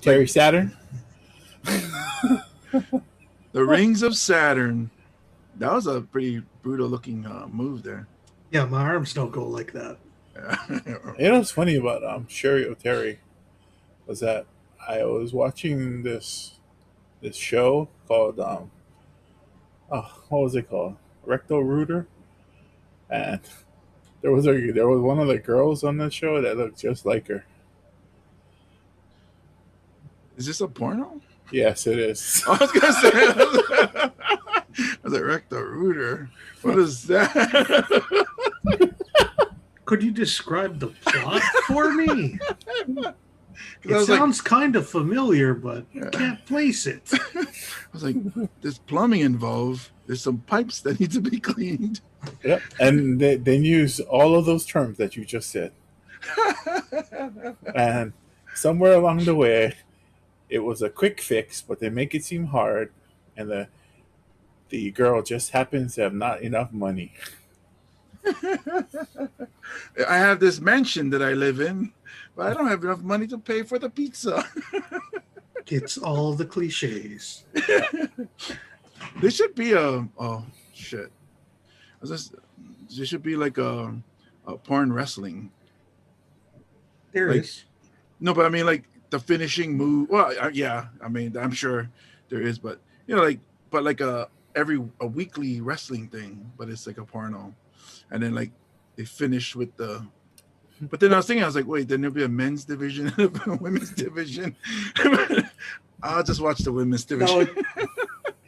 Terry Saturn. The Rings of Saturn. That was a pretty brutal looking move there. Yeah, my arms don't go like that. You know what's funny about Sherry O'Terry was that I was watching this show called what was it called? Rectal Rooter, and there was one of the girls on the show that looked just like her. Is this a porno? Yes, it is. I was gonna say, I was like, rectal rooter. What is that? Could you describe the plot for me? It sounds sounds kind of familiar, but can't place it. I was like, there's plumbing involved. There's some pipes that need to be cleaned. Yep, and they use all of those terms that you just said. And somewhere along the way, it was a quick fix, but they make it seem hard, and the girl just happens to have not enough money. I have this mansion that I live in, but I don't have enough money to pay for the pizza. It's all the cliches. There should be there should be like a porn wrestling. There is. No, but I mean like the finishing move. Well, yeah, I mean I'm sure there is, but you know, like a weekly wrestling thing, but it's like a porno, and then like they finish with the. But then I was like, wait, then there'll be a men's division and a women's division. I'll just watch the women's division. No,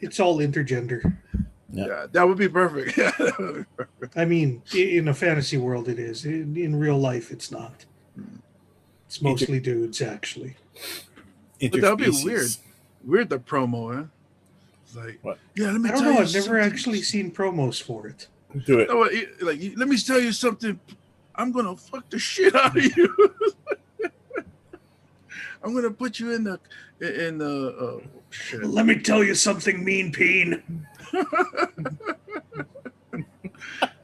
it's all intergender. Yeah, that would be perfect. Yeah, that would be perfect. I mean, in a fantasy world, it is. In real life, it's not. It's mostly dudes, actually. But that would be weird. Weird, the promo, huh? It's like, what? Yeah, let me I don't tell know. you I've never actually seen promos for it. Do it. No, like, let me tell you something. I'm gonna fuck the shit out of you. I'm gonna put you in the shit. Let me tell you something, mean peen.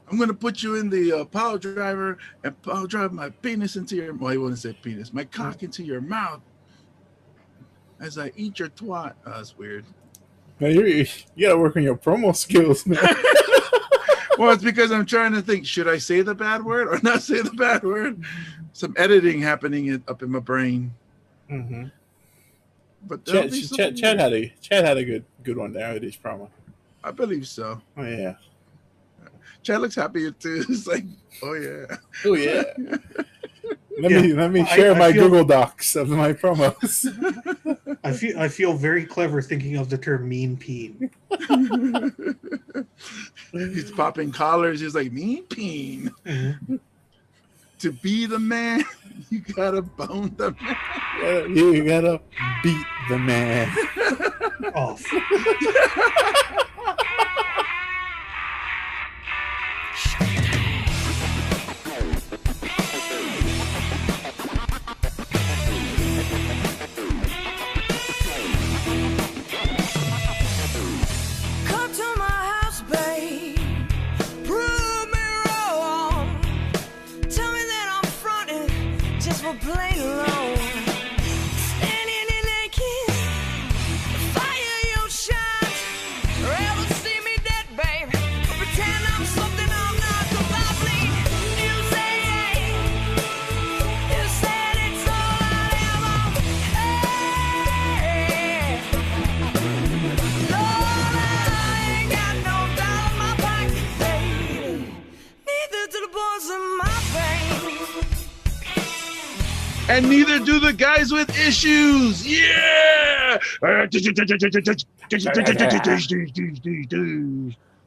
I'm gonna put you in the pile driver and pile drive my penis into your. Well, I wouldn't say penis. My cock into your mouth as I eat your twat. Oh, that's weird. Man, you gotta work on your promo skills, man. Well, it's because I'm trying to think, should I say the bad word or not say the bad word? Some editing happening up in my brain. Mm-hmm. But Chad had a good one there with his promo. I believe so. Oh yeah. Chad looks happier too. It's like, oh yeah. Oh yeah. Let me share my Google Docs of my promos. I feel very clever thinking of the term mean peen. He's popping collars. He's like, mean peen. Mm-hmm. To be the man, you gotta bone the man. You gotta beat the man. Off. And neither do the guys with issues. Yeah.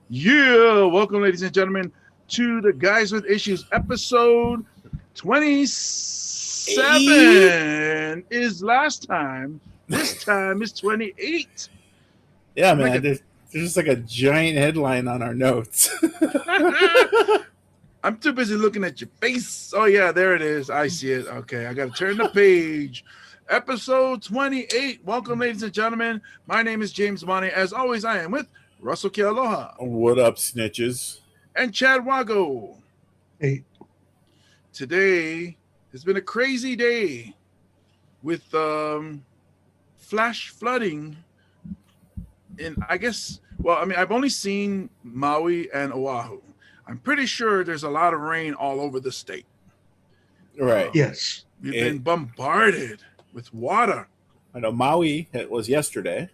Yeah. Welcome, ladies and gentlemen, to the Guys with Issues episode 27 is last time. This time is 28. Yeah, man. There's just like a giant headline on our notes. I'm too busy looking at your face. Oh, yeah, there it is. I see it. Okay, I got to turn the page. Episode 28. Welcome, ladies and gentlemen. My name is James Money. As always, I am with Russell Kealoha. What up, snitches? And Chad Wago. Hey. Today has been a crazy day with flash flooding in, I guess, well, I mean, I've only seen Maui and Oahu. I'm pretty sure there's a lot of rain all over the state. Right. Yes. We've been bombarded with water. I know Maui, it was yesterday,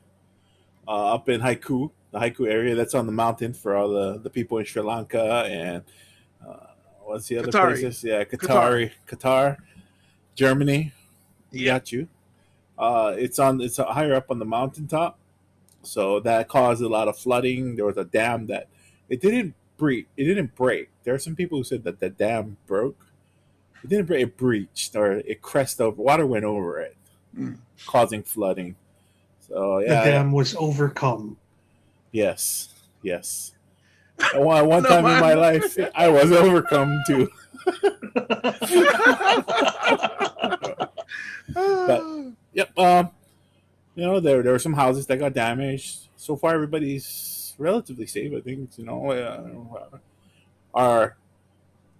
up in Haiku, the Haiku area. That's on the mountain for all the people in Sri Lanka and what's the other places? Yeah, Qatar, Germany. We got you. It's higher up on the mountaintop, so that caused a lot of flooding. There was a dam that it didn't break. It didn't break. There are some people who said that the dam broke. It didn't break. It breached or it crest over. Water went over it, causing flooding. So The dam was overcome. Yes. One time in my life, I was overcome too. But yep. There were some houses that got damaged. So far, everybody's relatively safe. I think our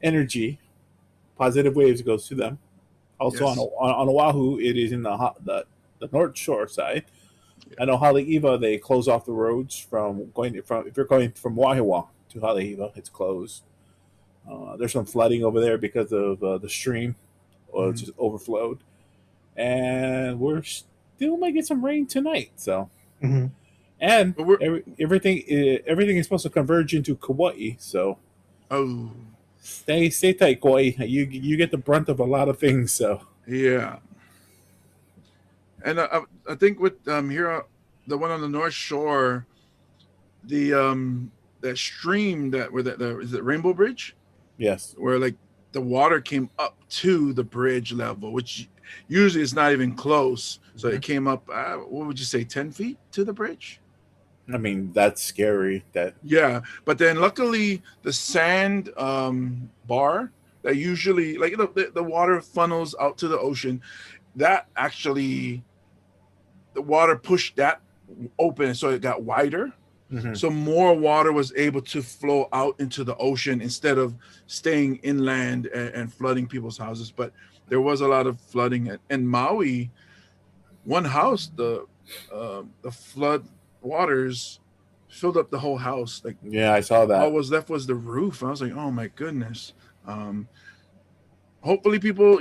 energy, positive waves goes to them. Also Yes. on Oahu, it is in the North Shore side. I know Haleiwa, they close off the roads if you're going from Wahiawa to Haleiwa, it's closed. There's some flooding over there because of the stream, just overflowed, and we're still might get some rain tonight. So, and everything is supposed to converge into Kauai. So, stay tight, Kauai. You get the brunt of a lot of things. So, yeah. And I think with here, the one on the North Shore, that stream is it Rainbow Bridge? Yes. Where like the water came up to the bridge level, which usually is not even close. So it came up. What would you say, 10 feet to the bridge? I mean, that's scary. Yeah, but then luckily the sand bar that usually the water funnels out to the ocean, that actually. The water pushed that open, so it got wider. So more water was able to flow out into the ocean instead of staying inland and flooding people's houses. But there was a lot of flooding in Maui. One house, the flood waters filled up the whole house. I saw that. All was left was the roof. I was like, oh my goodness. Hopefully, people,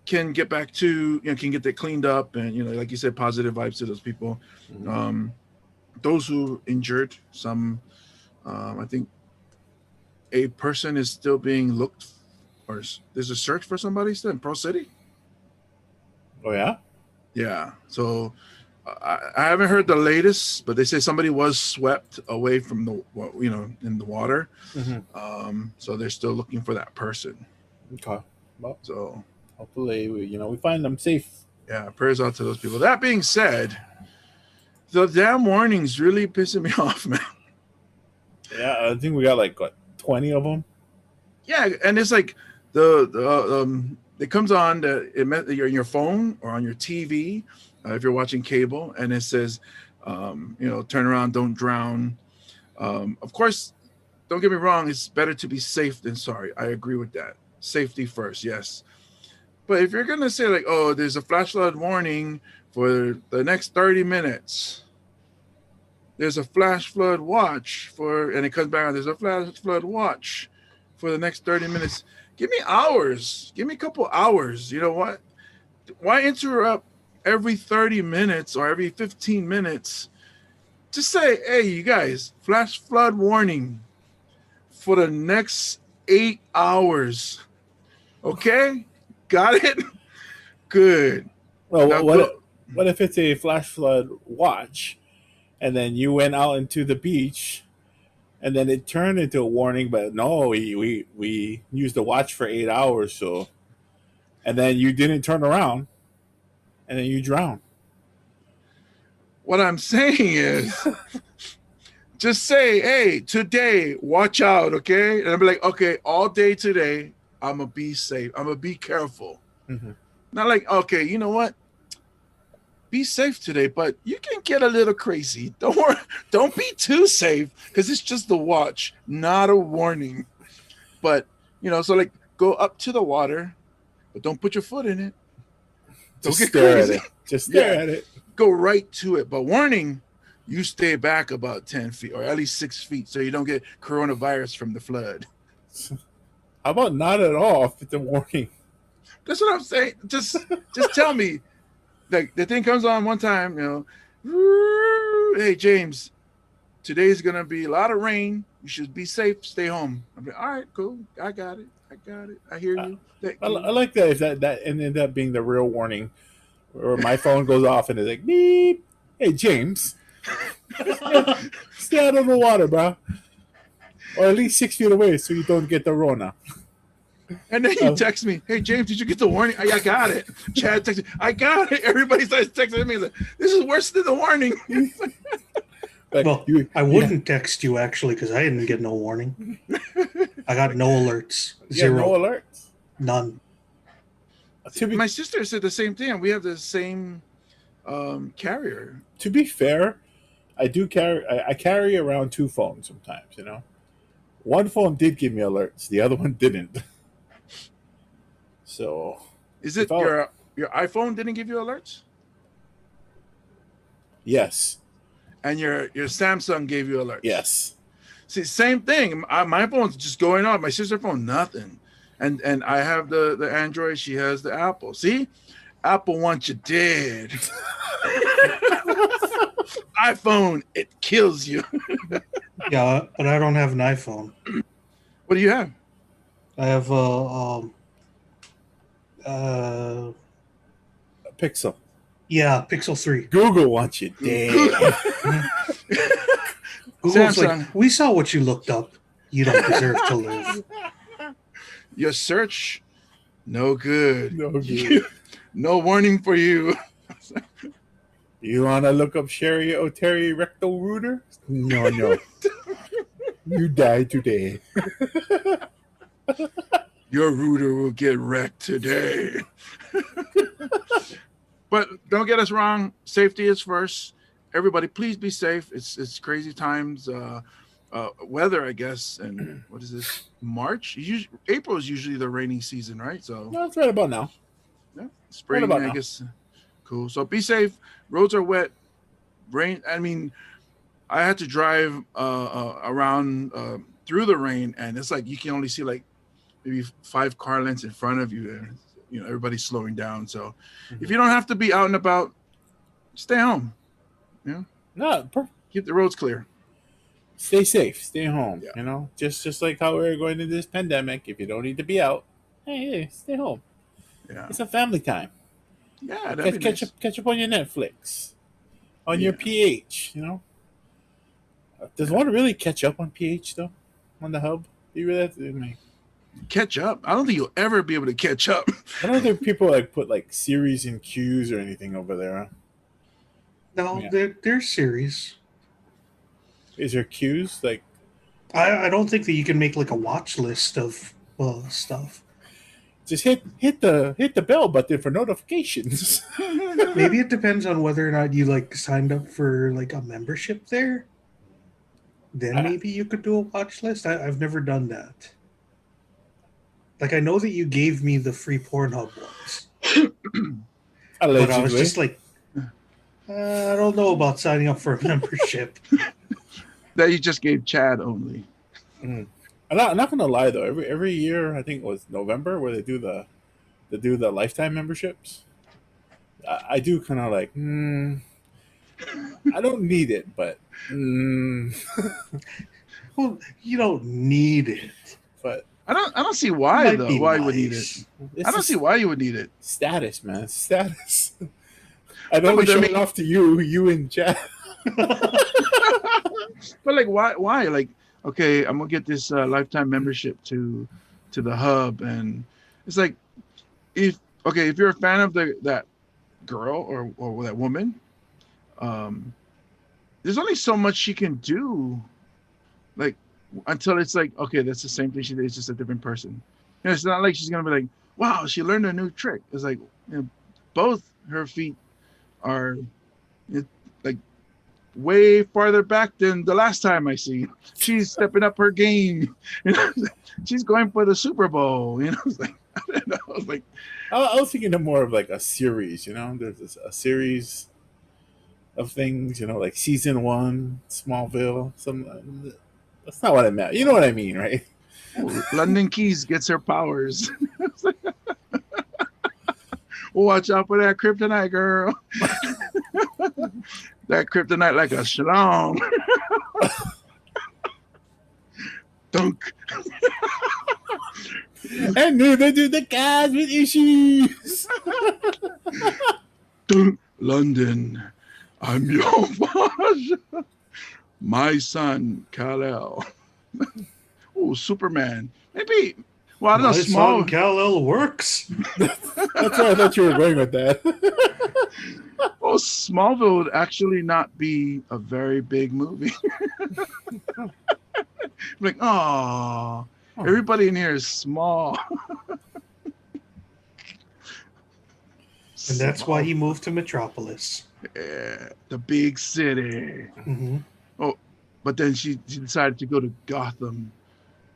can get back to, can get that cleaned up, and like you said, positive vibes to those people. Those who injured, some, I think a person is still being looked, or there's a search for somebody still in Pearl City. Oh yeah. Yeah. So I haven't heard the latest, but they say somebody was swept away from in the water. So they're still looking for that person. Okay. Well, so. Hopefully, we find them safe. Yeah, prayers out to those people. That being said, the damn warnings really pissing me off, man. Yeah, I think we got 20 of them. Yeah, and it's like it comes on your phone or on your TV if you're watching cable, and it says, turn around, don't drown. Of course, don't get me wrong. It's better to be safe than sorry. I agree with that. Safety first, yes. But if you're going to say there's a flash flood warning for the next 30 minutes, there's a flash flood watch and it comes back on, there's a flash flood watch for the next 30 minutes. Give me hours. Give me a couple hours. You know what? Why interrupt every 30 minutes or every 15 minutes? Just say, hey, you guys, flash flood warning for the next 8 hours. Okay? Got it? Good. Well, what if it's a flash flood watch, and then you went out into the beach, and then it turned into a warning, but no, we used the watch for 8 hours, so, and then you didn't turn around, and then you drowned. What I'm saying is, just say, hey, today, watch out, okay? And I'll be like, okay, all day today, I'm going to be safe. I'm going to be careful. Not like, okay, you know what? Be safe today, but you can get a little crazy. Don't worry. Don't be too safe because it's just the watch, not a warning. But, go up to the water, but don't put your foot in it. Don't get crazy. Just stare Yeah. at it. Go right to it. But warning, you stay back about 10 feet or at least 6 feet so you don't get coronavirus from the flood. How about not at all with the warning? That's what I'm saying. Just tell me. Like the thing comes on one time, hey James, today's gonna be a lot of rain. You should be safe. Stay home. I'm like, all right, cool. I got it. I hear you. I like that if that and end up being the real warning, where my phone goes off and it's like beep. Hey James, stay out of the water, bro, or at least 6 feet away so you don't get the Rona. And then you text me, hey James, did you get the warning? I got it. Chad texted, I got it. Everybody starts texting me like, this is worse than the warning. Well, I wouldn't text you actually because I didn't get no warning. I got no alerts. Zero. No alerts. None. My sister said the same thing. We have the same carrier. To be fair, I carry around 2 phones sometimes. One phone did give me alerts. The other one didn't. So, is it your iPhone didn't give you alerts? Yes. And your Samsung gave you alerts? Yes. See, same thing. My phone's just going off. My sister's phone, nothing. And I have the Android. She has the Apple. See, Apple wants you dead. iPhone, it kills you. Yeah, but I don't have an iPhone. What do you have? I have A Pixel. Yeah, Pixel 3. Google wants you dead. Google's Samsung. like, we saw what you looked up. You don't deserve to live. Your search, no good. No good. No warning for you. You want to look up Sherry O'Terry rectal router? No. You die today. Your router will get wrecked today. But don't get us wrong. Safety is first. Everybody, please be safe. It's crazy times. Weather, I guess. And what is this? March? April is usually the rainy season, right? So No, it's right about now. yeah, spring, Right about I now. guess. Cool. So be safe. Roads are wet. Rain. I mean, I had to drive around through the rain, and it's like you can only see like maybe 5 car lengths in front of you. And, everybody's slowing down. So if you don't have to be out and about, stay home. No, Keep the roads clear. stay safe. Stay home. Yeah. Just like how we're going into this pandemic. If you don't need to be out, hey, stay home. Yeah. It's a family time. Yeah. That'd be Catch nice. up on your Netflix, on your PH. Does one really catch up on PH though? On the hub? Do you really have to? Catch up. I don't think you'll ever be able to catch up. I don't think people put series and queues or anything over there. Huh? No, Yeah. they're series. Is there queues? I don't think that you can make like a watch list of stuff. Just hit the bell button for notifications. Maybe it depends on whether or not you signed up for a membership there. Then maybe you could do a watch list. I've never done that. I know that you gave me the free Pornhub ones, but I was just like, I don't know about signing up for a membership. That you just gave Chad only. I'm not gonna lie though. Every year, I think it was November, where they do the lifetime memberships. I do kind of I don't need it, but Well, you don't need it. but I don't see why Might though. be Why you would need it? nice. it's I don't just see why you would need it. status, man. Status. I'd No, only but I show mean- it off to you and Chad. But why? Okay, I'm gonna get this lifetime membership to the hub, and it's like, if you're a fan of that girl or that woman, there's only so much she can do, until it's like, okay, that's the same thing she did, it's just a different person. It's not like she's gonna be like, wow, she learned a new trick. It's like, both her feet are way farther back than the last time I see. She's stepping up her game. She's going for the Super Bowl. It's like, I was like, I was thinking of more of like a series. There's a series of things. Like season one, Smallville. Some. That's not what I meant. You know what I mean, right? oh, London Keys gets her powers. Watch out for that kryptonite, girl. That kryptonite like a shalom. Dunk. And neither do the guys with issues. Dunk. London, I'm your boss. My son, Kal-El. Oh, Superman. Maybe. Well, I don't know. My Small. son Kal-El works. That's where I thought you were going with that. Oh, Smallville would actually not be a very big movie. Like, oh, everybody in here is small. And that's why he moved to Metropolis. Yeah, the big city. Mm-hmm. Oh, but then she decided to go to Gotham.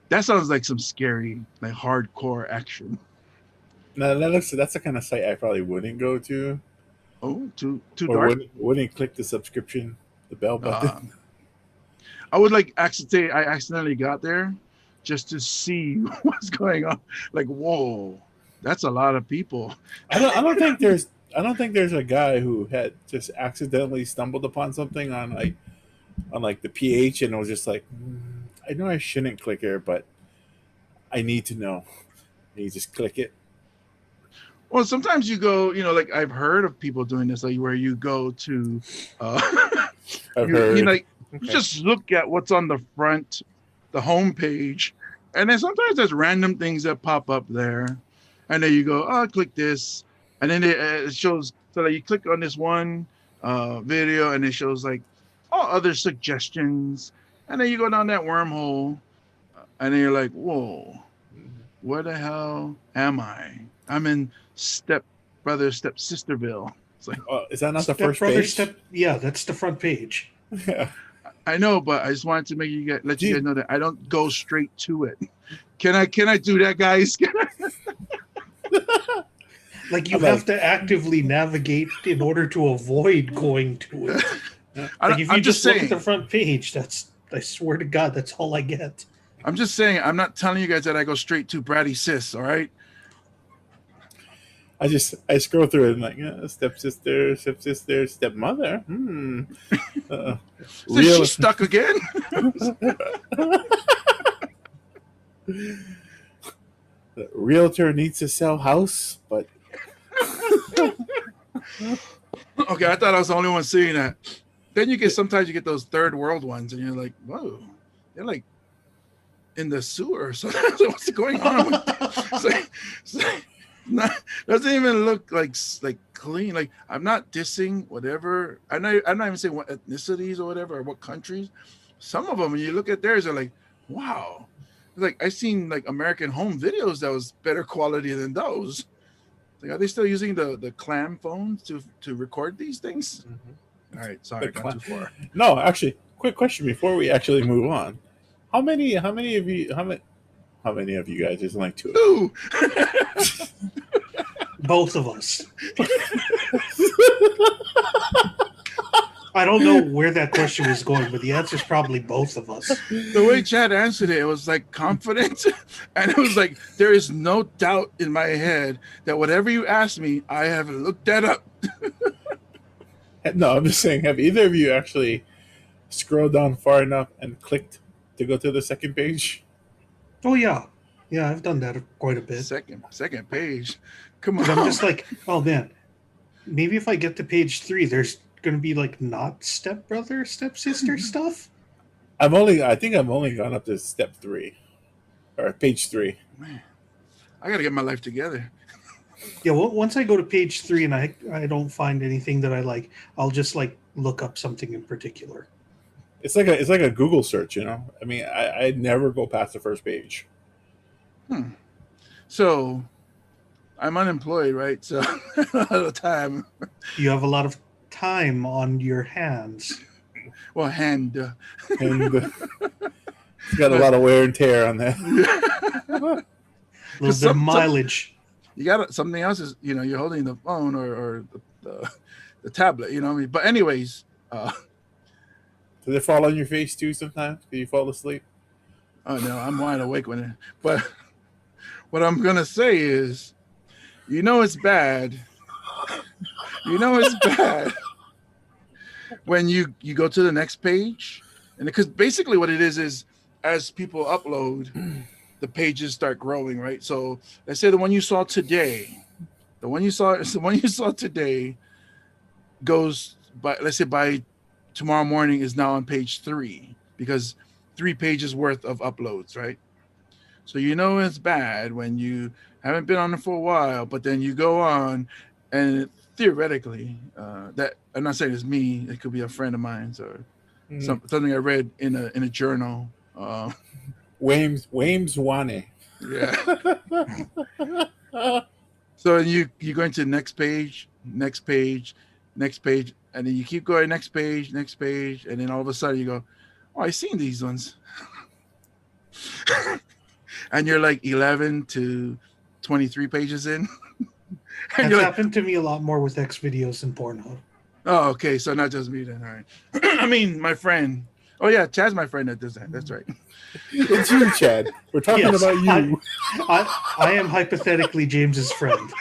That sounds like some scary, like hardcore action. No, that's the kind of site I probably wouldn't go to. Oh, too Or dark. wouldn't click the subscription, the bell button. I would like actually I accidentally got there just to see what's going on. Like, whoa, that's a lot of people. I don't think there's a guy who had just accidentally stumbled upon something on the PH and was just like, I know I shouldn't click here, but I need to know. And you just click it. Well, sometimes you go, like I've heard of people doing this, like where you go to, I've heard. You just look at what's on the front, the home page, and then sometimes there's random things that pop up there, and then you go, oh, click this, and then it shows. So that you click on this one video, and it shows like all other suggestions, and then you go down that wormhole, and then you're like, whoa, where the hell am I? I'm in stepsisterville. It's like, is that not the first page? Yeah, that's the front page. Yeah. I know, but I just wanted to make let you guys know that I don't go straight to it. Can I do that, guys? Like you have to actively navigate in order to avoid going to it. Like if you just look at the front page, I swear to God, that's all I get. I'm just saying, I'm not telling you guys that I go straight to Bratty Sis, all right? I scroll through it and like, stepsister, stepmother. So she's stuck again. The realtor needs to sell house, but Okay, I thought I was the only one seeing that. Then sometimes you get those third world ones, and you're like, whoa, they're like in the sewer or something. What's going on? Doesn't even look like clean. Like, I'm not dissing whatever. I'm not even saying what ethnicities or whatever or what countries. Some of them, when you look at theirs, are like, wow. Like, I seen like American Home videos that was better quality than those. Like, are they still using the clam phones to record these things? Mm-hmm. All right, sorry, I got too far. No, actually, quick question before we actually move on. How many of you guys? There's like two. Ooh. Both of us. I don't know where that question was going, but the answer is probably both of us. The way Chad answered it was like confident, and it was like, there is no doubt in my head that whatever you ask me, I have looked that up. No, I'm just saying, have either of you actually scrolled down far enough and clicked to go to the second page? Oh yeah, I've done that quite a bit. Second page. Come on. I'm just like, oh man, maybe if I get to page 3, there's going to be like not stepbrother, stepsister stuff. I think I've only gone up to step 3 or page 3. Man, I got to get my life together. Yeah, well, once I go to page 3 and I don't find anything that I like, I'll just like look up something in particular. It's like a Google search, I mean, I never go past the first page. So I'm unemployed, right? So a lot of time. You have a lot of time on your hands. Well, and it's got a lot of wear and tear on that. A little bit of Some mileage. you got something else is you're holding the phone or the tablet. You know what I mean? But anyways, Does it fall on your face too sometimes? Do you fall asleep? oh no, I'm wide awake when it. But what I'm gonna say is, it's bad. It's bad when you go to the next page, and because basically what it is as people upload, the pages start growing, right? So let's say the one you saw today, the one you saw today goes by, let's say by tomorrow morning is now on page 3 because 3 pages worth of uploads, right? So it's bad when you haven't been on it for a while, but then you go on, and theoretically, that I'm not saying it's me. It could be a friend of mine or something I read in a journal. Wames Wane. Yeah. So you go into next page, and then you keep going next page, and then all of a sudden you go, "Oh, I've seen these ones." And you're like 11 to 23 pages in. That's happened to me a lot more with X videos than Pornhub. Oh, okay. So not just me then. All right. I mean, my friend. Oh yeah, Chad's my friend that does that. That's right. It's you, Chad. We're talking about you. I am hypothetically James's friend.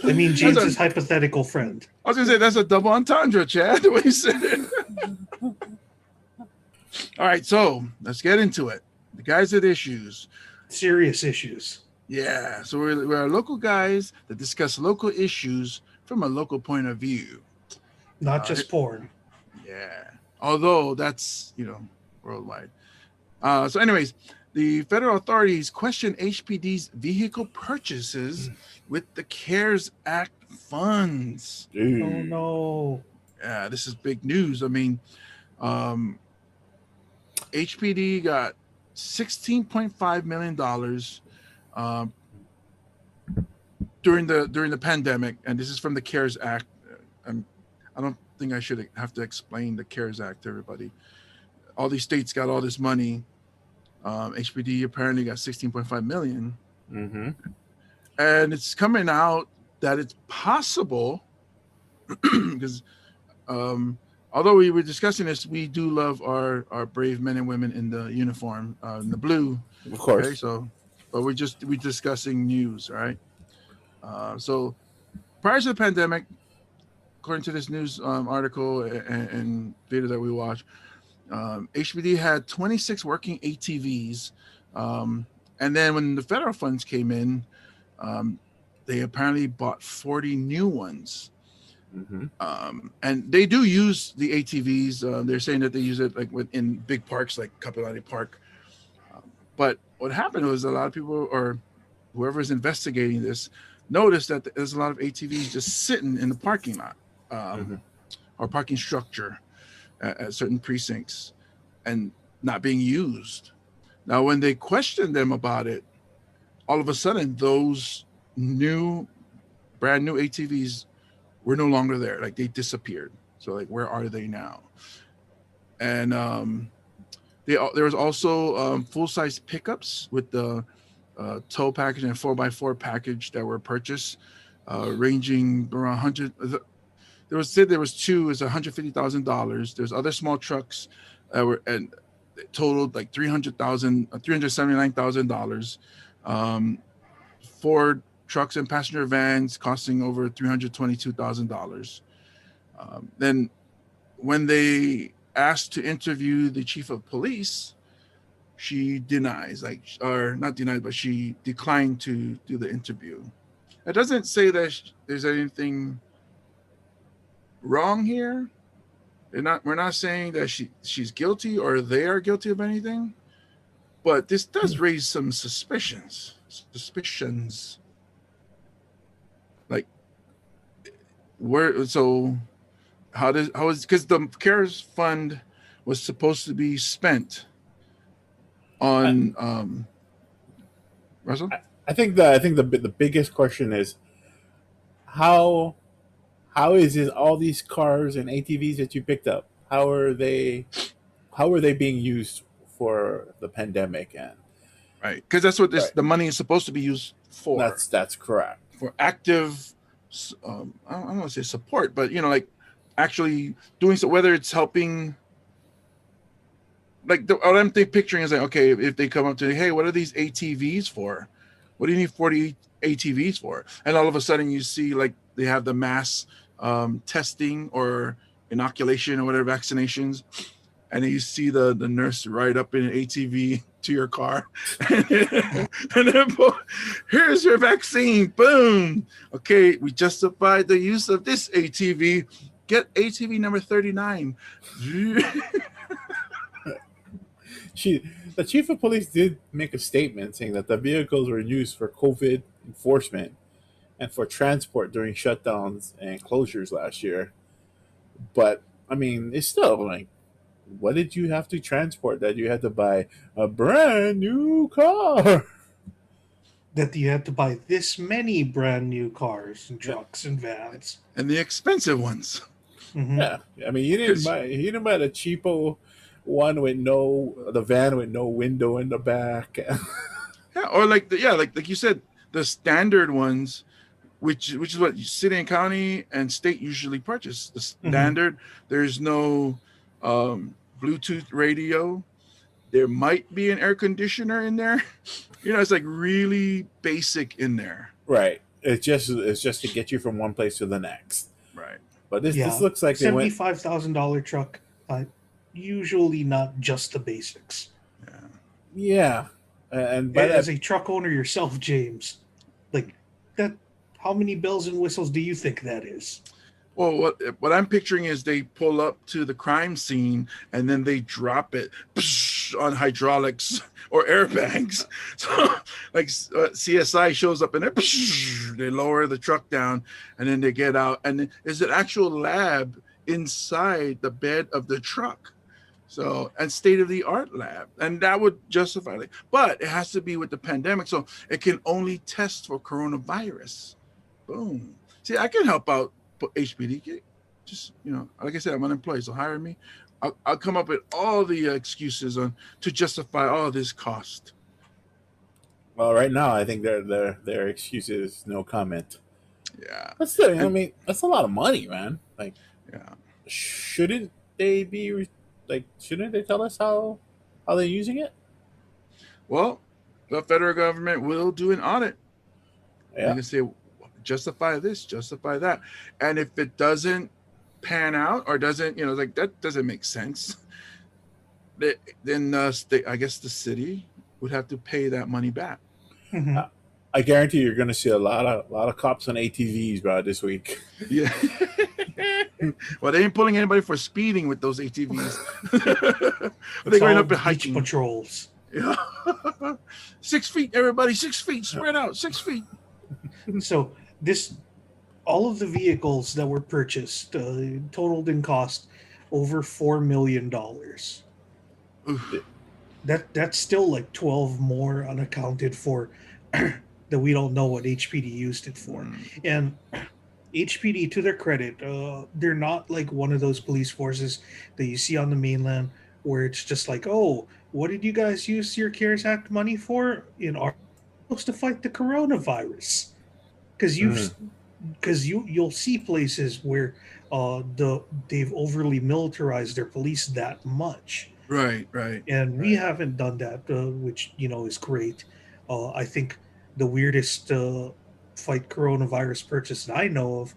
I mean, James's hypothetical friend. I was gonna say that's a double entendre, Chad. The way you said it. All right, so let's get into it. The guys with issues. Serious issues. Yeah. So we're local guys that discuss local issues from a local point of view. Not just porn. Yeah. Although that's, worldwide. So anyways, the federal authorities question HPD's vehicle purchases with the CARES Act funds. Dude. Oh no. Yeah, this is big news. I mean, HPD got $16.5 million during the pandemic, and this is from the CARES Act. I don't think I should have to explain the CARES Act to everybody. All these states got all this money. HPD apparently got $16.5 million. Mm-hmm. And it's coming out that it's possible because although we were discussing this, we do love our brave men and women in the uniform, in the blue. Of course. Okay, so, but we're discussing news, right? So prior to the pandemic, according to this news article and video that we watched, HPD had 26 working ATVs. And then when the federal funds came in, they apparently bought 40 new ones. Mm-hmm. And they do use the ATVs. They're saying that they use it like in big parks like Kapolani Park. But what happened was a lot of people or whoever's investigating this noticed that there's a lot of ATVs just sitting in the parking lot or parking structure at certain precincts and not being used. Now, when they questioned them about it, all of a sudden those brand new ATVs were no longer there. Like they disappeared. So like, where are they now? And there was also full-size pickups with the tow package and 4x4 package that were purchased, ranging around 100. There was two. Is $150,000. There's other small trucks that were and totaled like $379,000. Ford trucks and passenger vans costing over $322,000. Then, when they asked to interview the chief of police, she denies, but she declined to do the interview. It doesn't say that there's anything wrong here. We're not saying that she's guilty or they are guilty of anything, but this does raise some suspicions. Like, how is because the CARES fund was supposed to be spent on Russell? I think the biggest question is how is it all these cars and ATVs that you picked up? How are they being used for the pandemic? And right? Because that's what Right. the money is supposed to be used for. That's correct. For active, I don't want to say support, but like actually doing so, whether it's helping. Like what I'm picturing is like, okay, if they come up to, hey, what are these ATVs for? What do you need 40 ATVs for? And all of a sudden you see like they have the mass testing or inoculation or whatever vaccinations, and then you see the nurse ride up in an ATV to your car, and then here's your vaccine. Boom. Okay, we justified the use of this ATV. Get ATV number 39. The chief of police did make a statement saying that the vehicles were used for COVID enforcement and for transport during shutdowns and closures last year. But I mean, it's still like, what did you have to transport that you had to buy a brand new car? That you had to buy this many brand new cars and Yeah. trucks and vans. And the expensive ones. Mhm. Yeah, I mean, you didn't buy the cheapo one with the van with no window in the back. Yeah, or like like you said, the standard ones, which is what city and county and state usually purchase. The standard, there's no Bluetooth radio. There might be an air conditioner in there. It's like really basic in there. Right. It's just to get you from one place to the next. Right. But this looks like they went $75,000 truck. Usually not just the basics. Yeah. And as a truck owner yourself, James, like that, how many bells and whistles do you think that is? Well, what I'm picturing is they pull up to the crime scene and then they drop it on hydraulics or airbags. So, like CSI shows up and they lower the truck down and then they get out. And there's an actual lab inside the bed of the truck. So, and state-of-the-art lab. And that would justify it. But it has to be with the pandemic. So it can only test for coronavirus. Boom. See, I can help out HPD. Just, like I said, I'm unemployed, so hire me. I'll come up with all the excuses to justify all this cost. Well, right now, I think their excuse is no comment. Yeah. But still, I mean, that's a lot of money, man. Like, yeah. Shouldn't they tell us how they're using it? Well, the federal government will do an audit. Yeah. They can say, justify this, justify that. And if it doesn't pan out or doesn't, like that doesn't make sense, then I guess the city would have to pay that money back. Mm-hmm. I guarantee you're going to see a lot of cops on ATVs, bro, this week. Yeah. Well, they ain't pulling anybody for speeding with those ATVs. They're going up and hiking. Patrols. Yeah. 6 feet, everybody. 6 feet. Spread out. 6 feet. So all of the vehicles that were purchased totaled in cost over $4 million. That's still like 12 more unaccounted for that we don't know what HPD used it for. And HPD, to their credit, they're not like one of those police forces that you see on the mainland where it's just like, oh, what did you guys use your CARES Act money for? Supposed to fight the coronavirus. Because you'll see places where they've overly militarized their police that much. Right. And we haven't done that, which is great. I think the weirdest fight coronavirus purchase that I know of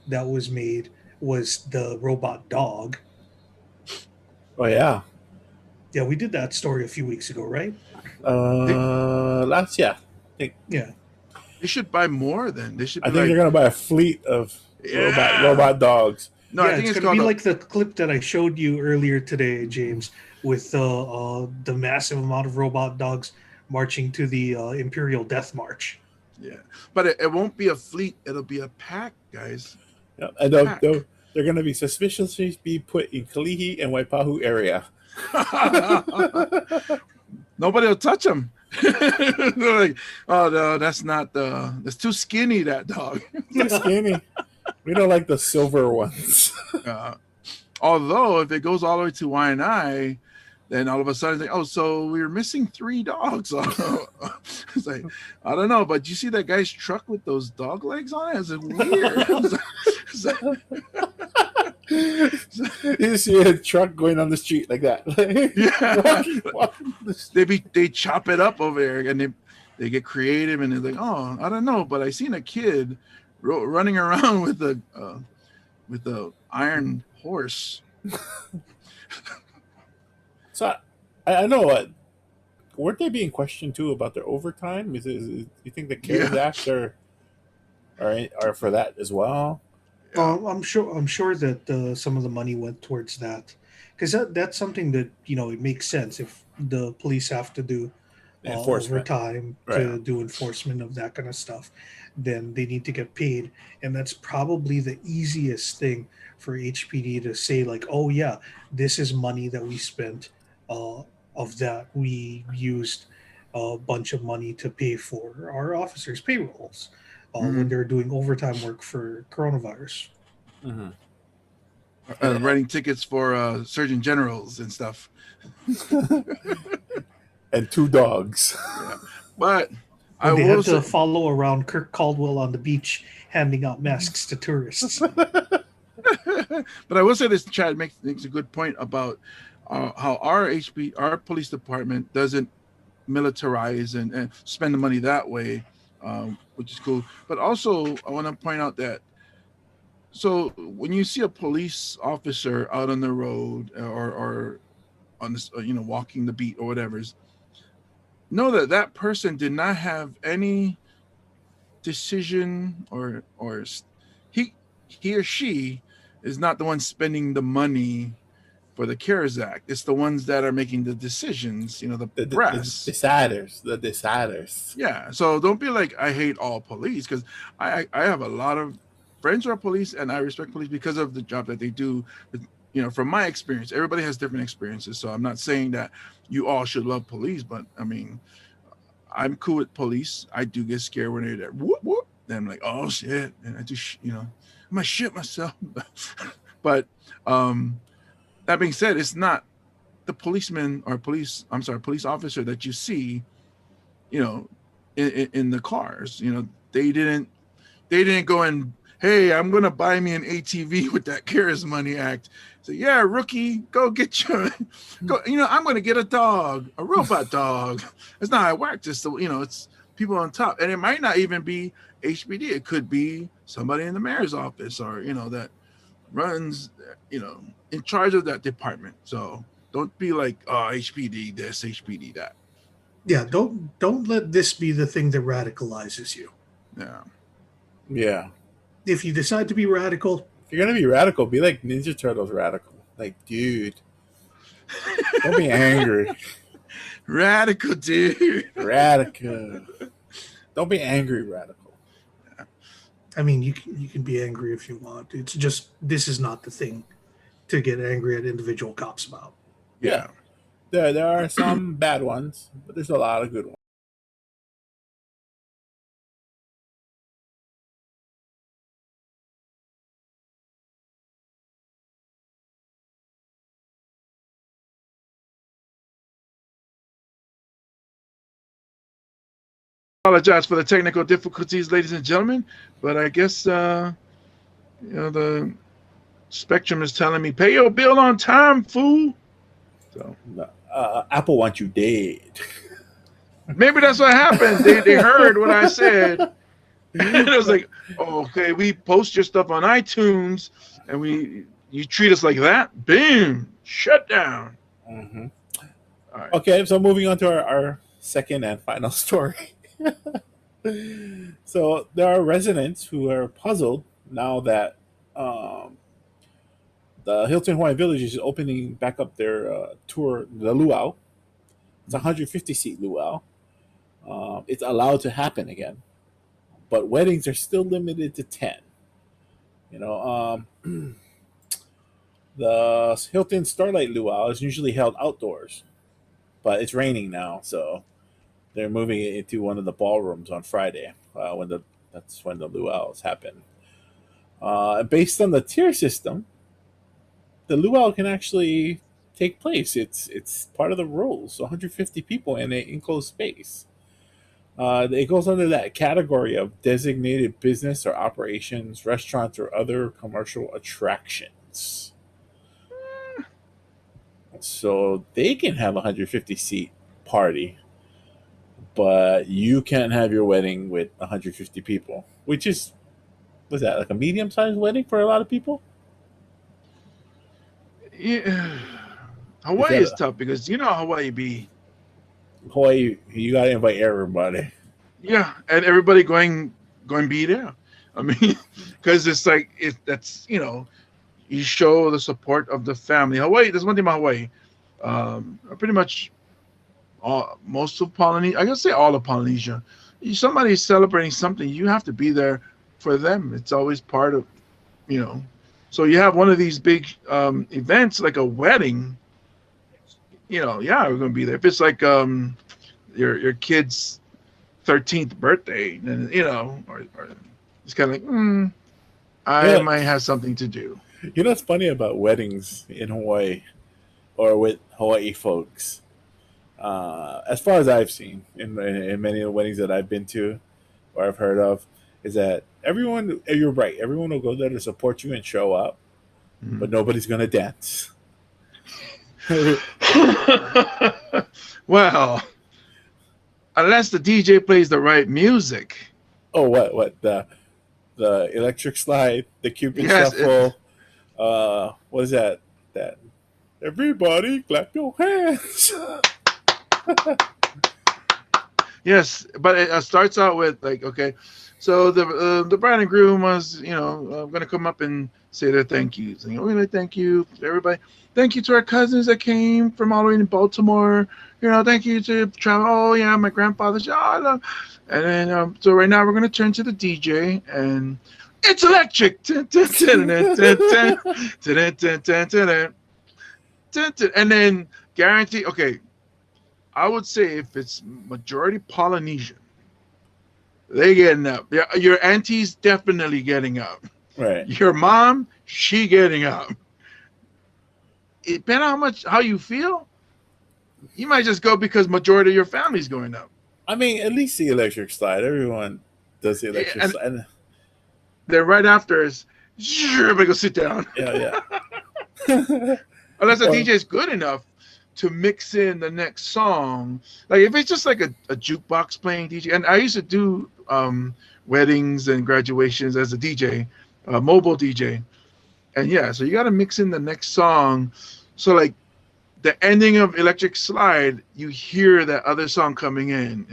that was made was the robot dog. Oh yeah. Yeah, we did that story a few weeks ago, right? Yeah. Yeah. They should buy more then. They should. I think they're gonna buy a fleet of robot dogs. No, I think it's gonna be like the clip that I showed you earlier today, James, with the massive amount of robot dogs marching to the Imperial Death March. Yeah, but it won't be a fleet; it'll be a pack, guys. Yeah, and they're going to be suspiciously be put in Kalihi and Waipahu area. Nobody will touch them. They're like, oh no, that's too skinny. That dog. Too skinny. We don't like the silver ones. Although if it goes all the way to Waianae, Then all of a sudden, it's like, oh, so we're missing 3 dogs. It's like, I don't know, but you see that guy's truck with those dog legs on it? It's weird. It's like, You see a truck going on the street like that. yeah, Walking the street. they chop it up over there, and they get creative, and they're like, oh, I don't know, but I seen a kid running around with a iron horse. So I know what. Weren't they being questioned too about their overtime? You think the CARES Yeah, Act are for that as well? yeah. I'm sure that some of the money went towards that, because that's something that it makes sense if the police have to do Enforcement, overtime right? to do enforcement of that kind of stuff, then they need to get paid, and that's probably the easiest thing for HPD to say, like, oh yeah, this is money that we spent. Uh, of that, we used a bunch of money to pay for our officers' payrolls when Hmm. they're doing overtime work for coronavirus. Hmm. And Writing tickets for surgeon generals and stuff. and two dogs. Yeah, but I When they will had say, to follow around Kirk Caldwell on the beach handing out masks to tourists. but I will say this. Chad makes a good point about how our police department doesn't militarize and spend the money that way, which is cool. But also, I want to point out that so when you see a police officer out on the road or on this, walking the beat or whatever, know that that person did not have any decision he he or she is not the one spending the money for the CARES Act. It's the ones that are making the decisions, the The brass. deciders, the deciders. Yeah. So don't be like, I hate all police, because I have a lot of friends who are police, and I respect police because of the job that they do. But, from my experience, everybody has different experiences. So I'm not saying that you all should love police, but I mean, I'm cool with police. I do get scared when they're there. Whoop, whoop. Then I'm like, oh shit. And I just, I might shit myself. But that being said, it's not the policeman or police officer that you see, you know, in the cars. They didn't go and, hey, I'm gonna buy me an ATV with that CARES Money Act. So yeah, rookie, go get your go. I'm gonna get a dog, a robot dog. That's not how it works. It's people on top, and it might not even be HPD. It could be somebody in the mayor's office, or that runs, in charge of that department. So don't be like, oh, HPD this, HPD that. Yeah, don't let this be the thing that radicalizes you. Yeah. Yeah. If you decide to be radical, If you're gonna be radical, be like Ninja Turtles radical. Like, dude, don't be angry. Radical, dude. Radical. Don't be angry, radical. I mean, you can be angry if you want. It's just this is not the thing to get angry at individual cops about. Yeah. Yeah. There are some bad ones, but there's a lot of good ones. Apologize for the technical difficulties, ladies and gentlemen, but I guess the Spectrum is telling me, pay your bill on time, fool. So Apple wants you dead. maybe that's what happened. They heard what I said, and it was like, oh, okay, we post your stuff on iTunes, and you treat us like that. Boom, shut down. Hmm. All right. Okay, so moving on to our second and final story. So there are residents who are puzzled now that um, the Hilton Hawaiian Village is opening back up their tour, the luau. It's a 150-seat luau. It's allowed to happen again, but weddings are still limited to 10. You know, the Hilton Starlight Luau is usually held outdoors, but it's raining now, so they're moving it into one of the ballrooms on Friday that's when the luau's happen. Based on the tier system, the luau can actually take place. It's part of the rules. 150 people in an enclosed space. It goes under that category of designated business or operations, restaurants, or other commercial attractions. So they can have a 150-seat party, but you can't have your wedding with 150 people, which is, was that like a medium-sized wedding for a lot of people? Yeah. Is Hawaii that is a, tough because you know how Hawaii be. Hawaii? You got to invite everybody. Yeah, and everybody going be there. I mean, because it's like that's you show the support of the family. Hawaii. There's one thing about Hawaii. Pretty much most of Polynesia. I gotta say all of Polynesia. Somebody's celebrating something, you have to be there for them. It's always part of you know. So you have one of these big events like a wedding. Yeah, we're gonna be there. If it's like your kid's 13th birthday, then or it's kind of like, I Yeah, might have something to do. you know what's funny about weddings in Hawaii or with Hawaii folks? As far as I've seen in many of the weddings that I've been to or I've heard of, is that everyone, you're right, everyone will go there to support you and show up, but Mhm. nobody's going to dance. Well, unless the DJ plays the right music. Oh, what the electric slide, the Cupid Yes, shuffle, what is that? That everybody clap your hands. yes, but it starts out with like, okay, so the bride and groom was, going to come up and say their thank yous. And we're going to thank you, everybody. Thank you to our cousins that came from all the way in Baltimore. Thank you to travel. Oh yeah, my grandfather's. Oh, I love. And then so right now we're going to turn to the DJ and it's electric. And then guarantee. Okay, I would say if it's majority Polynesian, they getting up. Your auntie's definitely getting up. Right. Your mom, she getting up. It depending on how you feel, you might just go because majority of your family's going up. I mean, at least the electric slide. Everyone does the Yeah, electric and slide. then right after is, everybody go sit down. Yeah, yeah. Unless the Or DJ is good enough to mix in the next song. Like if it's just like a jukebox playing DJ, and I used to do weddings and graduations as a DJ, mobile DJ. And yeah, so you got to mix in the next song. So like the ending of Electric Slide, you hear that other song coming in.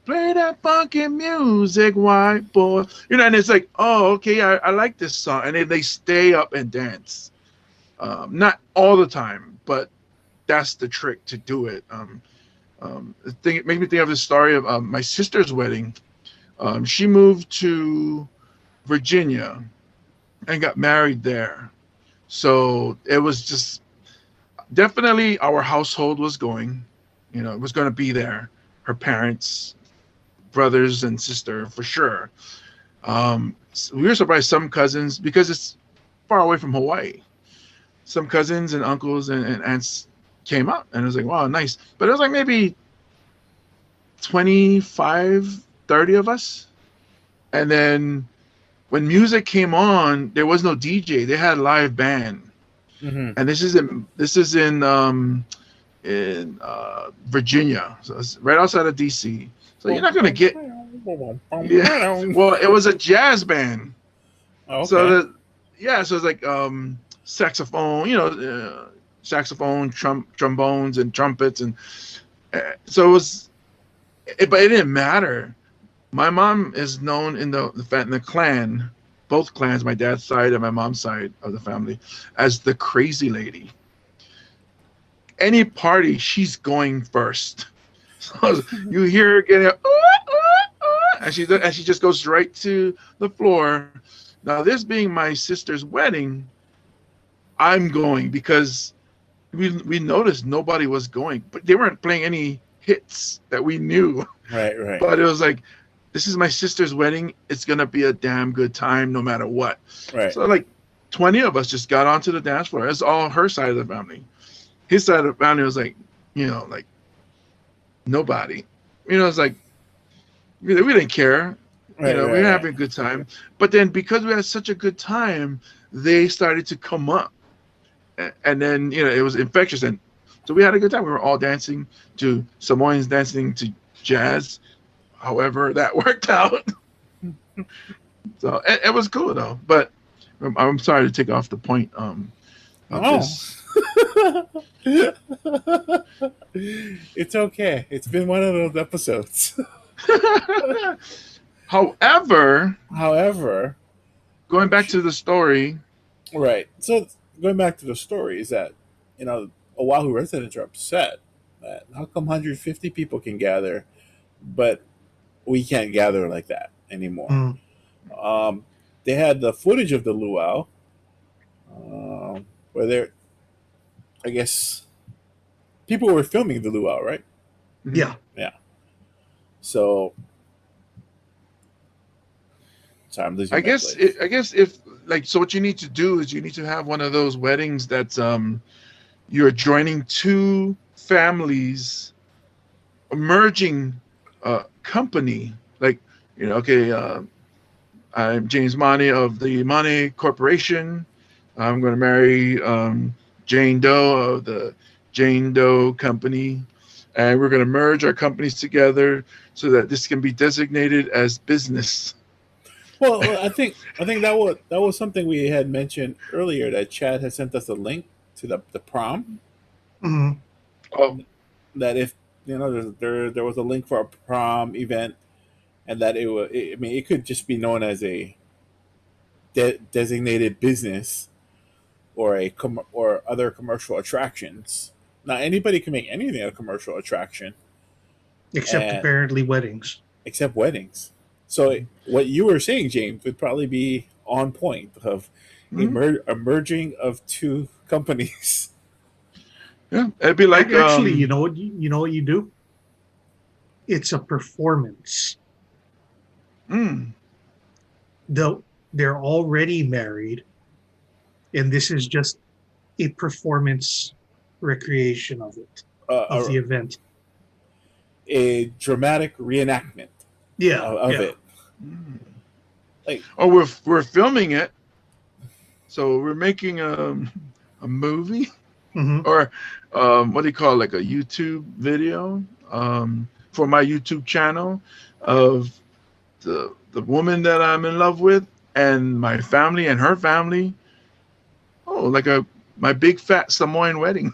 Play that funky music, white boy. And it's like, oh, okay, I like this song. And then they stay up and dance. Not all the time, but that's the trick to do it. It made me think of the story of my sister's wedding. She moved to Virginia and got married there. So it was just definitely our household was going, it was going to be there. Her parents, brothers and sister for sure. So we were surprised some cousins because it's far away from Hawaii. Some cousins and uncles and aunts came up and it was like, wow, nice. But it was like maybe 25, 30 of us. And then when music came on, there was no DJ. They had a live band. mm-hmm. And this is in Virginia. So it's right outside of DC. So you're not going to get yeah. Well, it was a jazz band. Okay. So so it's like saxophone, saxophone, trombones, and trumpets, and so it was. But it didn't matter. My mom is known in the clan, both clans, my dad's side and my mom's side of the family, as the crazy lady. Any party, she's going first. So you hear her getting up, and she just goes right to the floor. Now, this being my sister's wedding, I'm going because we noticed nobody was going, but they weren't playing any hits that we knew. Right. But it was like, this is my sister's wedding. It's gonna be a damn good time, no matter what. Right. So like 20 of us just got onto the dance floor. It's all her side of the family. his side of the family was like, like nobody. It's like we didn't care. Right, We right, were right. having a good time. But then because we had such a good time, they started to come up. And then, it was infectious. And so we had a good time. We were all dancing to Samoans dancing to jazz. However, that worked out. So it was cool though. But I'm sorry to take off the point of No. this. It's okay. It's been one of those episodes. However, However, going back to the story, right. So going back to the story is that, Oahu residents are upset that how come 150 people can gather, but we can't gather like that anymore. Mm. They had the footage of the luau, where they're, I guess, people were filming the luau, right? Yeah. Yeah. So, sorry, I'm losing I my guess place. I guess if so what you need to do is you need to have one of those weddings that's you're joining two families, a merging company. Like, okay, I'm James Money of the Money Corporation. I'm going to marry Jane Doe of the Jane Doe Company, and we're going to merge our companies together so that this can be designated as business. Well, I think that was something we had mentioned earlier, that Chad had sent us a link to the prom. Mhm. Oh, That if there was a link for a prom event, and that I mean, it could just be known as a designated business or or other commercial attractions. Now anybody can make anything a commercial attraction, Except and apparently weddings. except weddings. So what you were saying, James, would probably be on point of mhm. a merging of two companies. Yeah, it'd be like Actually, you know what you do? It's a performance. mm, Though they're already married, and this is just a performance recreation of it, of a, the event. a dramatic reenactment Yeah, of yeah. it. Like, oh, we're filming it, so we're making a movie Hmm. or what do you call it, like a YouTube video for my YouTube channel of the woman that I'm in love with and my family and her family. Oh, like my big fat Samoan wedding.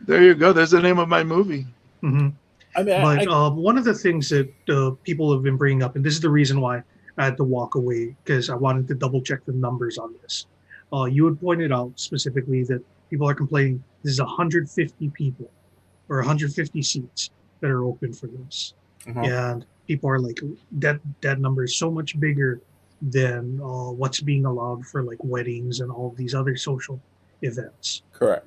There you go. There's the name of my movie. Hmm. I mean, But one of the things that people have been bringing up, and this is the reason why I had to walk away, because I wanted to double check the numbers on this. You had pointed out specifically that people are complaining this is 150 people or 150 seats that are open for this, uh-huh. and people are like, that number is so much bigger than what's being allowed for like weddings and all of these other social events. Correct.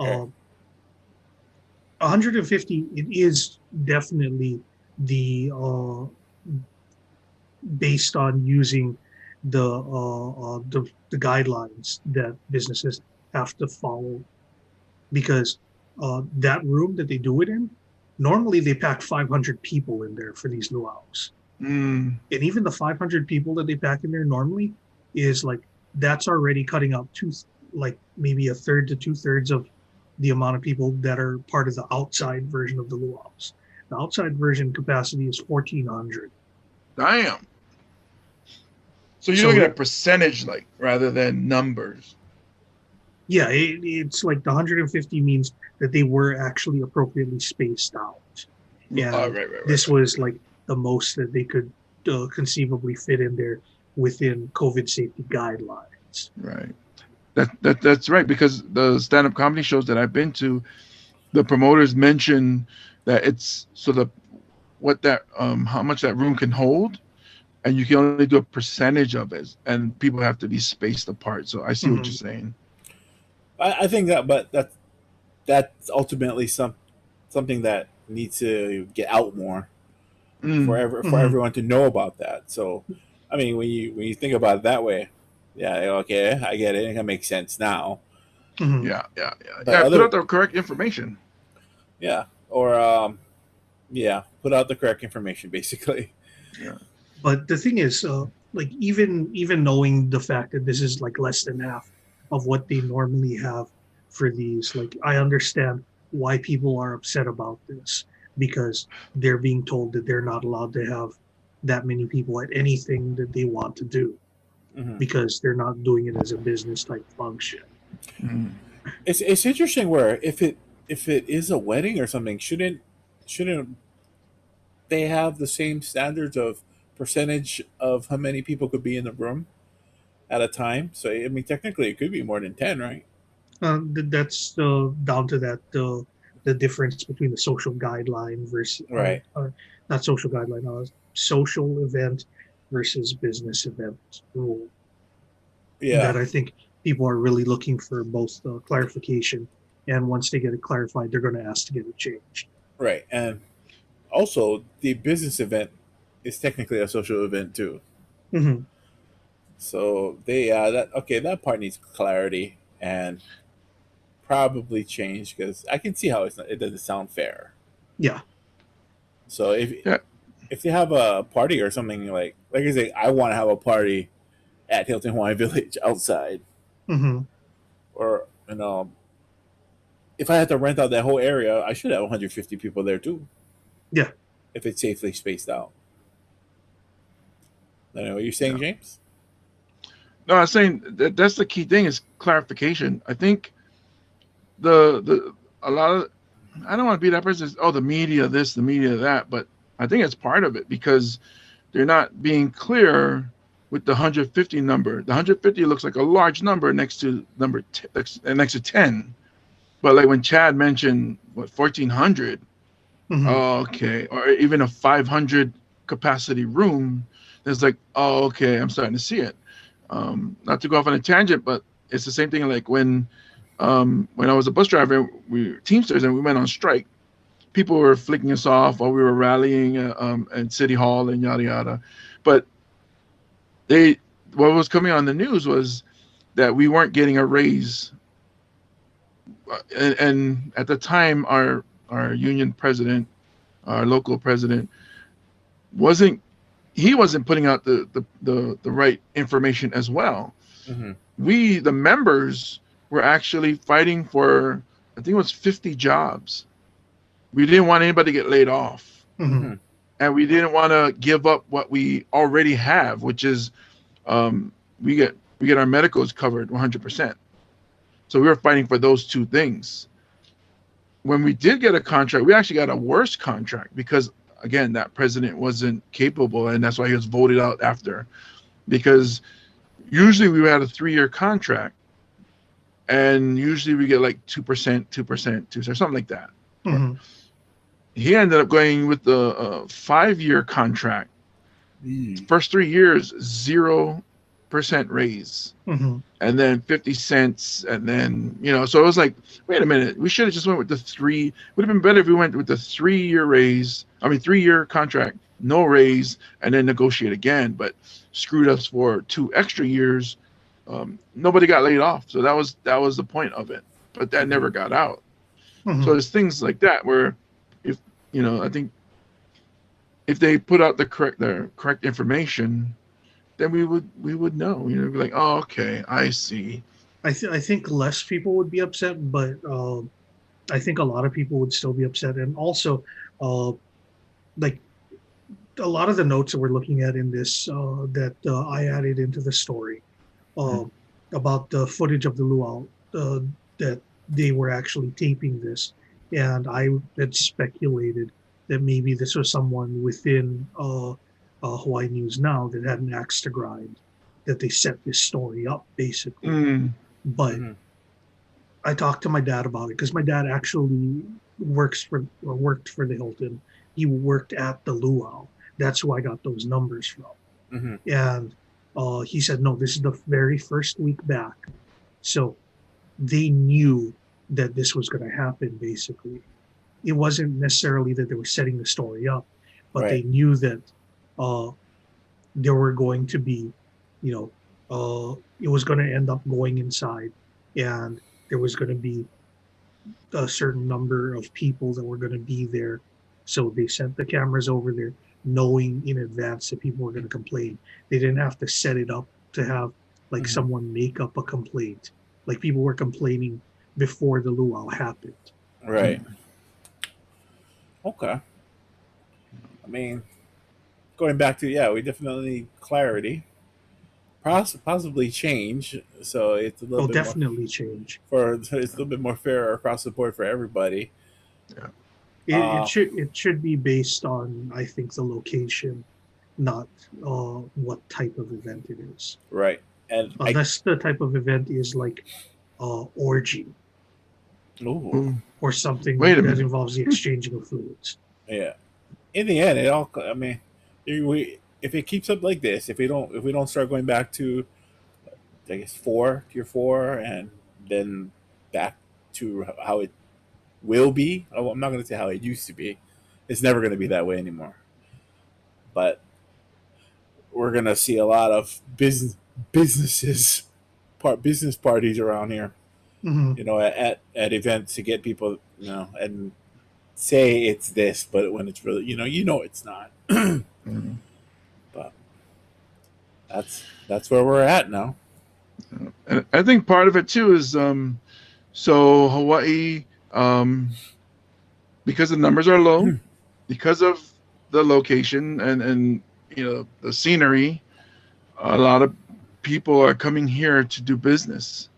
150, it is definitely the based on using the guidelines that businesses have to follow, because that room that they do it in, normally they pack 500 people in there for these luau's. Mm, And even the 500 people that they pack in there normally is like, that's already cutting out like maybe a third to 2/3 of the amount of people that are part of the outside version of the luau's. The outside version capacity is 1,400. damn. So you're So looking at percentage, like rather than numbers. yeah, it's like the 150 means that they were actually appropriately spaced out. Oh, And right. this was like the most that they could conceivably fit in there within COVID safety guidelines. Right. That's right, because the stand-up comedy shows that I've been to, the promoters mention that it's so the what that how much that room can hold, and you can only do a percentage of it, and people have to be spaced apart. So I see what Mhm. you're saying. I think that, but that's ultimately something that needs to get out more Mm, for Mhm. everyone to know about that. So, when you think about it that way, yeah, okay, I get it. It makes sense now. Mhm. Yeah. But Put other, out the correct information. yeah, or yeah, put out the correct information basically. Yeah. But the thing is, like even knowing the fact that this is like less than half of what they normally have for these, like I understand why people are upset about this because they're being told that they're not allowed to have that many people at anything that they want to do Hmm. because they're not doing it as a business type function. Mm. It's interesting where if it is a wedding or something, shouldn't they have the same standards of percentage of how many people could be in the room at a time? So I mean, technically, it could be more than 10, right? That's down to that the difference between the social guideline versus Right. not social guideline, social event versus business event rule. Yeah. That I think people are really looking for both clarification, and once they get it clarified, they're going to ask to get it changed. Right. And also, the business event is technically a social event too. Hmm. So they that okay, that part needs clarity and probably change because I can see how it doesn't sound fair. Yeah. So Yeah. if they have a party or something like I say, I want to have a party at Hilton Hawaiian Village outside, Hmm. or if I had to rent out that whole area, I should have 150 people there too, Yeah. if it's safely spaced out. I know what you're saying, Yeah. James. No, I was saying that's the key thing is clarification. I think the a lot of I don't want to be that person. Oh, the media this, the media that, but I think it's part of it because they're not being clear with the 150 number. The 150 looks like a large number next to next to 10. But like when Chad mentioned what 1400, Hmm. oh, okay, or even a 500 capacity room, it's like, oh, okay, I'm starting to see it. Not to go off on a tangent, but it's the same thing like when I was a bus driver, we were Teamsters and we went on strike. People were flicking us off while we were rallying at City Hall and yada yada. But they, what was coming on the news was that we weren't getting a raise, and at the time, our union president, our local president, wasn't he wasn't putting out the right information as well. Hmm. We, the members, were actually fighting for, I think it was 50 jobs. We didn't want anybody to get laid off, Hmm. Hmm. and we didn't want to give up what we already have, which is um, we get our medicals covered 100%. So we were fighting for those two things. When we did get a contract, we actually got a worse contract because again, that president wasn't capable, and that's why he was voted out after. Because usually we had a 3-year contract, and usually we get like 2%, 2%, 2%, something like that. Hmm. He ended up going with the 5-year contract. First 3 years, 0% raise, Hmm. and then 50 cents, and then so it was like, wait a minute, we should have just went with the three. Would have been better if we went with the 3-year raise. I mean, 3-year contract, no raise, and then negotiate again. But screwed us for 2 extra years. Nobody got laid off, so that was the point of it. But that Hmm. never got out. So Hmm. there's things like that where, if I think if they put out the correct information, then we would know. Be like, oh, okay, I see. I think less people would be upset, but I think a lot of people would still be upset, and also uh, like a lot of the notes that we're looking at in this that I added into the story uh, Mm. about the footage of the luau that they were actually taping this, and I had speculated that maybe this was someone within Hawaii News Now that had an axe to grind, that they set this story up basically. Mm. But Hmm. I talked to my dad about it because my dad actually worked for the Hilton. He worked at the luau. That's who I got those numbers from. Hmm. And he said, no, this is the very first week back. So they knew that this was going to happen, basically. It wasn't necessarily that they were setting the story up, but Right. they knew that uh, there were going to be, it was going to end up going inside. And there was going to be a certain number of people that were going to be there. So they sent the cameras over there knowing in advance that people were going to complain. They didn't have to set it up to have like Mhm. someone make up a complaint. Like people were complaining before the luau happened. Right. Okay. I mean, going back to, yeah, we definitely need clarity, possibly change, so it's a little Will bit more definitely change. it's a little bit more fair across the board for everybody. Yeah. Uh, It should be based on, I think, the location, not what type of event it is. right. And I, Unless the type of event is like orgy ooh, Ooh, or something wait a that minute. involves the exchanging of fluids. yeah. In the end, it all. I mean, if it keeps up like this, if we don't start going back to, I guess, tier four, and then back to how it will be. Oh, I'm not going to say how it used to be. It's never going to be that way anymore. But we're going to see a lot of businesses, business parties around here. Mhm. You know, at events to get people, you know, and say it's this, but when it's really, you know, it's not. Mm. But that's where we're at now. And I think part of it too is so Hawaii, because the numbers are low, because of the location and the scenery, a lot of people are coming here to do business,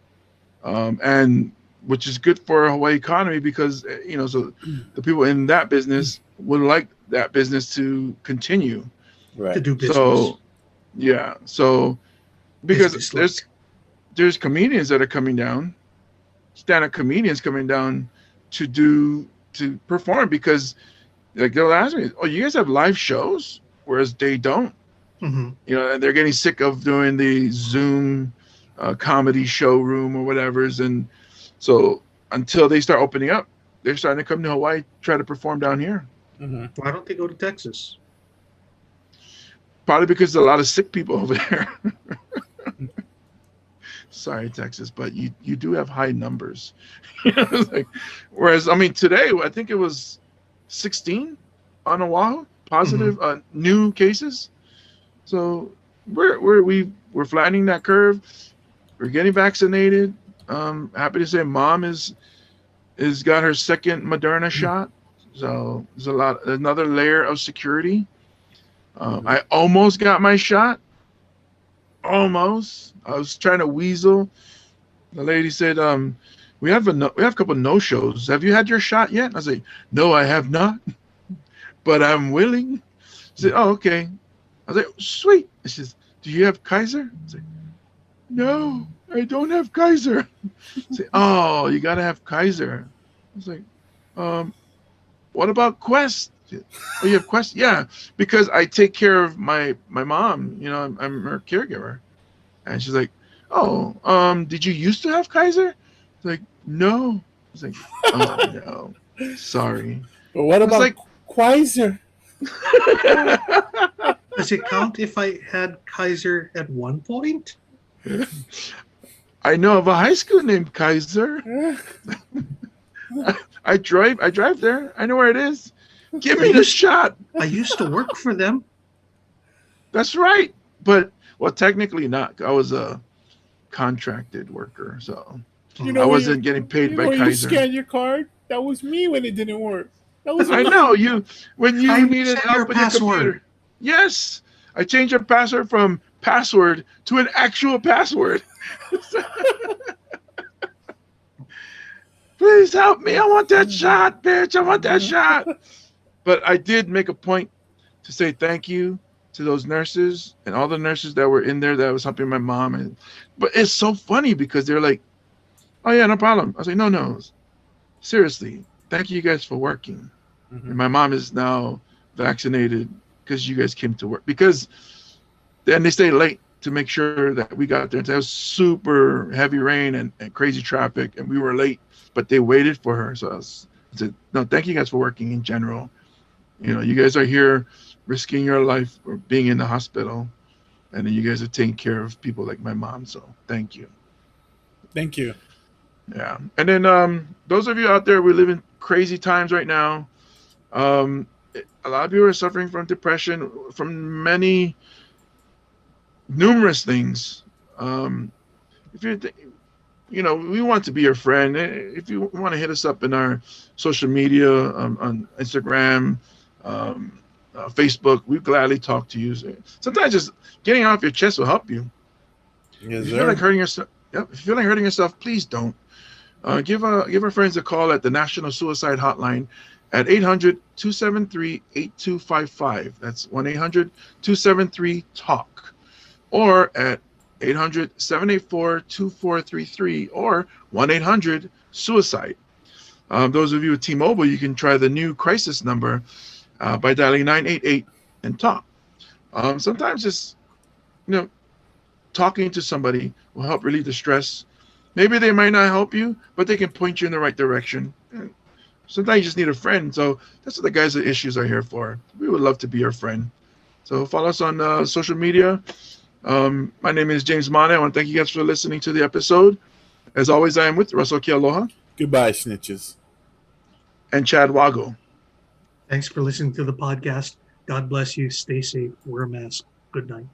and which is good for Hawaii economy because so the people in that business would like that business to continue. To Right. do business. So yeah, so because Business like. there's comedians that are coming down, stand-up comedians coming down to perform because like they'll ask me, "Oh, you guys have live shows?" Whereas they don't. Mhm. And they're getting sick of doing the Zoom comedy showroom or whatever's, and so until they start opening up, they're starting to come to Hawaii, try to perform down here. Mm-hmm. Why don't they go to Texas? Probably because there's a lot of sick people over there. Sorry, Texas, but you do have high numbers. Whereas I mean today, I think it was 16 on Oahu positive new cases. So we're flattening that curve. We're getting vaccinated. Happy to say, mom is got her second Moderna shot. So there's another layer of security. I almost got my shot. Almost. I was trying to weasel. The lady said, we have a couple no shows. Have you had your shot yet? I said, no, I have not, but I'm willing. She said, oh, okay. I was like, sweet. She says, do you have Kaiser? I said, no, I don't have Kaiser. I said, oh, you gotta have Kaiser. I was like, what about Quest? Oh, you have Quest? Yeah, because I take care of my mom. I'm her caregiver. And she's like, oh, did you used to have Kaiser? It's like, no. I was like, oh no, sorry. But what I was about like, Quaiser? Does it count if I had Kaiser at one point? I know of a high school named Kaiser. I drive there. I know where it is. Give me the shot. I used to work for them. That's right. But well, technically not. I was a contracted worker, so I wasn't getting paid by when Kaiser. You scan your card. That was me when it didn't work. That was I me. know when you I needed reset help your with your password. computer. Yes, I changed your password from password to an actual password. Please help me. I want that shot, bitch. I want that shot. But I did make a point to say thank you to those nurses and all the nurses that were in there that was helping my mom. But it's so funny because they're like, oh, yeah, no problem. I was like, no. Seriously, thank you guys for working. Mm-hmm. And my mom is now vaccinated because you guys came to work. Because then they stayed late to make sure that we got there. It was super heavy rain and crazy traffic, and we were late, but they waited for her. So I said, no, thank you guys for working in general. You guys are here risking your life or being in the hospital, and then you guys are taking care of people like my mom. So thank you. Thank you. Yeah. And then those of you out there, we live in crazy times right now. A lot of people are suffering from depression, from numerous things. If you're, we want to be your friend. If you want to hit us up in our social media on Instagram, Facebook, we gladly talk to you. Sometimes just getting off your chest will help you. Yes, If you feel like sir. hurting yourself, yep. If you feel like hurting yourself, please don't. Give our friends a call at the National Suicide Hotline at 800-273-8255. That's 1-800-273-TALK. Or at 800-784-2433 or 1-800-SUICIDE. Those of you with T-Mobile, you can try the new crisis number by dialing 988 and talk. Sometimes just, talking to somebody will help relieve the stress. Maybe they might not help you, but they can point you in the right direction. Sometimes you just need a friend. So that's what the guys at Issues are here for. We would love to be your friend. So follow us on social media. My name is James Mane. I want to thank you guys for listening to the episode. As always, I am with Russell Kealoha Goodbye, snitches. and Chad Wago. Thanks for listening to the podcast. God bless you. Stay safe. Wear a mask. Good night.